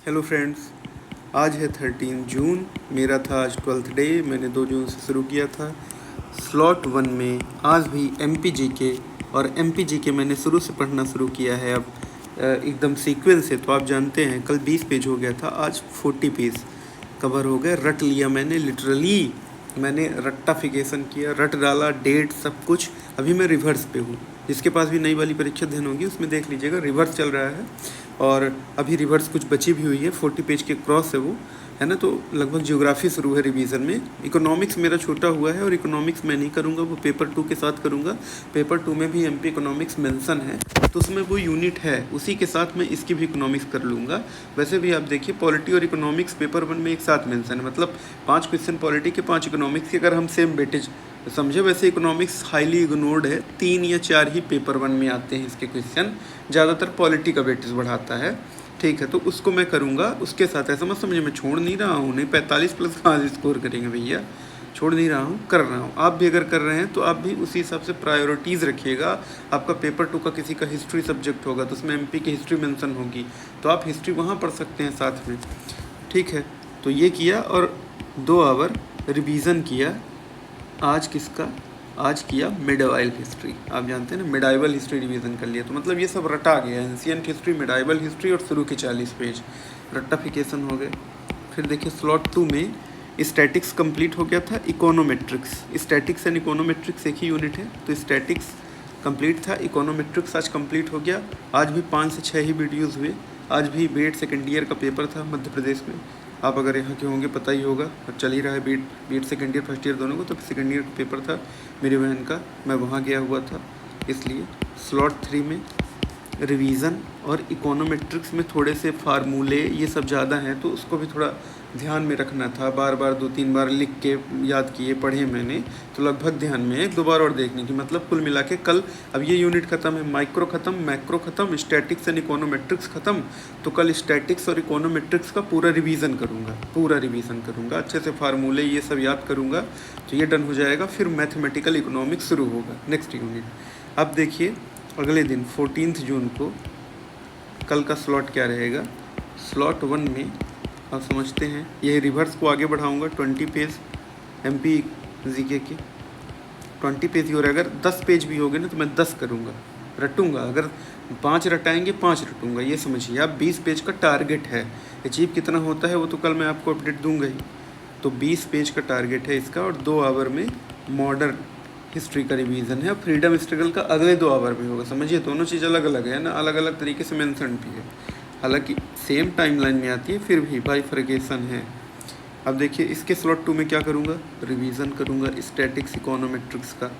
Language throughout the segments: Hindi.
हेलो फ्रेंड्स, आज है 13 जून। मेरा था आज 12th डे। मैंने 2 जून से शुरू किया था। स्लॉट 1 में आज भी MPGK और MPGK मैंने शुरू से पढ़ना शुरू किया है। अब एकदम सीक्वेंस है, तो आप जानते हैं कल 20 पेज हो गया था, आज 40 पेज कवर हो गए। रट लिया मैंने, लिटरली मैंने रट्टाफिकेशन किया, रट डाला, डेट सब कुछ। अभी मैं रिवर्स पे हूँ। जिसके पास भी नई वाली परीक्षा अध्ययन होगी उसमें देख लीजिएगा, रिवर्स चल रहा है। और अभी रिवर्स कुछ बची भी हुई है, 40 पेज के क्रॉस है वो, है ना। तो लगभग ज्योग्राफी शुरू है रिवीजन में। इकोनॉमिक्स मेरा छोटा हुआ है और इकोनॉमिक्स मैं नहीं करूँगा, वो पेपर 2 के साथ करूँगा। पेपर 2 में भी MP इकोनॉमिक्स मेंशन है, तो उसमें वो यूनिट है, उसी के साथ मैं इसकी भी इकोनॉमिक्स कर लूँगा। वैसे भी आप देखिए, पॉलिटी और इकोनॉमिक्स पेपर 1 में एक साथ मेंशन है, मतलब 5 क्वेश्चन पॉलिटी के, 5 इकोनॉमिक्स के, अगर हम सेम वेटेज समझे। वैसे इकोनॉमिक्स हाईली इग्नोर्ड है, 3 या 4 ही पेपर 1 में आते हैं इसके क्वेश्चन, ज़्यादातर पॉलिटी का वेटेज बढ़ाता है। ठीक है, तो उसको मैं करूँगा उसके साथ। ऐसा मत समझिए मैं छोड़ नहीं रहा हूँ, नहीं 45 प्लस कहाँ से स्कोर करेंगे भैया, छोड़ नहीं रहा हूँ, कर रहा हूँ। आप भी अगर कर रहे हैं तो आप भी उसी हिसाब से प्रायोरिटीज़ रखिएगा। आपका पेपर 2 का किसी का हिस्ट्री सब्जेक्ट होगा तो उसमें MP की हिस्ट्री मेंशन होगी, तो आप हिस्ट्री वहाँ पढ़ सकते हैं साथ में। ठीक है, तो ये किया और 2 आवर रिवीजन किया। आज किसका? आज किया मिडाइवल हिस्ट्री। आप जानते हैं ना, मिडाइवल हिस्ट्री रिवीजन कर लिया, तो मतलब ये सब रटा गया, एंशिएंट हिस्ट्री, मिडाइवल हिस्ट्री और शुरू के 40 पेज रट्टाफिकेशन हो गए। फिर देखिए स्लॉट 2 में स्टैटिक्स कंप्लीट हो गया था, इकोनोमेट्रिक्स। स्टैटिक्स एंड इकोनोमेट्रिक्स एक ही यूनिट है, तो स्टैटिक्स कंप्लीट था, इकोनोमेट्रिक्स आज कंप्लीट हो गया। आज भी 5 से 6 ही वीडियोज़ हुए। आज भी बीएड सेकेंड ईयर का पेपर था मध्य प्रदेश में। आप अगर यहाँ के होंगे पता ही होगा, और चल ही रहा है BEd second year first year दोनों को। तो सेकेंड ईयर का पेपर था मेरी बहन का, मैं वहाँ गया हुआ था। इसलिए स्लॉट 3 में रिवीजन और इकोनोमेट्रिक्स में थोड़े से फार्मूले ये सब ज़्यादा हैं, तो उसको भी थोड़ा ध्यान में रखना था। बार बार 2-3 बार लिख के याद किए, पढ़े मैंने, तो लगभग ध्यान में 1-2 बार और देखने की। मतलब कुल मिला के कल, अब ये यूनिट ख़त्म है, माइक्रो ख़त्म, मैक्रो ख़त्म, स्टैटिक्स एंड इकोनोमेट्रिक्स ख़त्म। तो कल स्टैटिक्स और इकोनोमेट्रिक्स का पूरा रिवीजन करूँगा, अच्छे से फार्मूले ये सब याद करूँगा, तो ये डन हो जाएगा। फिर मैथमेटिकल इकोनॉमिक्स शुरू होगा, नेक्स्ट यूनिट। अब देखिए अगले दिन 14 जून को कल का स्लॉट क्या रहेगा। स्लॉट 1 में आप समझते हैं, ये रिवर्स को आगे बढ़ाऊंगा। 20 पेज MPGK के 20 पेज ही हो रहा है। अगर 10 पेज भी हो गए ना तो मैं 10 करूँगा, रटूँगा। अगर 5 रटाएंगे 5 रटूँगा, ये समझिए आप। 20 पेज का टारगेट है, अचीव कितना होता है वो तो कल मैं आपको अपडेट दूंगा ही। तो 20 पेज का टारगेट है इसका, और 2 आवर में मॉडर्न हिस्ट्री का रिवीजन है। फ्रीडम स्ट्रगल का अगले 2 आवर में होगा। समझिए दोनों चीज़ अलग अलग है ना, अलग अलग तरीके से मेंशन भी है, हालांकि सेम टाइमलाइन में आती है, फिर भी बाइफरकेशन है। अब देखिए इसके स्लॉट 2 में क्या करूँगा, रिवीजन करूँगा स्टैटिक्स इकोनोमेट्रिक्स का।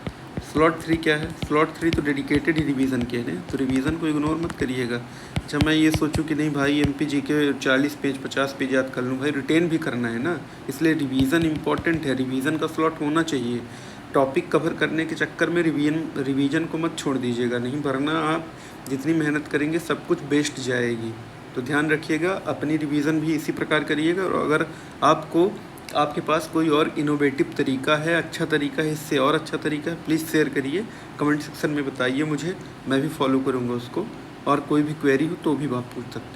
स्लॉट 3 क्या है? स्लॉट 3 तो डेडिकेटेड ही रिवीजन के हैं, तो रिवीजन को इग्नोर मत करिएगा। अच्छा मैं ये सोचूं कि नहीं भाई MPGK 40 पेज 50 पेज याद कर लूँ, भाई रिटेन भी करना है ना, इसलिए रिवीजन इंपॉर्टेंट है। रिवीजन का स्लॉट होना चाहिए। टॉपिक कवर करने के चक्कर में रिवीजन को मत छोड़ दीजिएगा, नहीं वरना आप जितनी मेहनत करेंगे सब कुछ वेस्ट जाएगी। तो ध्यान रखिएगा, अपनी रिवीजन भी इसी प्रकार करिएगा। और अगर आपके पास कोई और इनोवेटिव तरीका है, अच्छा तरीका है, इससे और अच्छा तरीका है, प्लीज़ शेयर करिए, कमेंट सेक्शन में बताइए मुझे, मैं भी फॉलो करूँगा उसको। और कोई भी क्वेरी हो तो भी आप पूछ सकते हैं।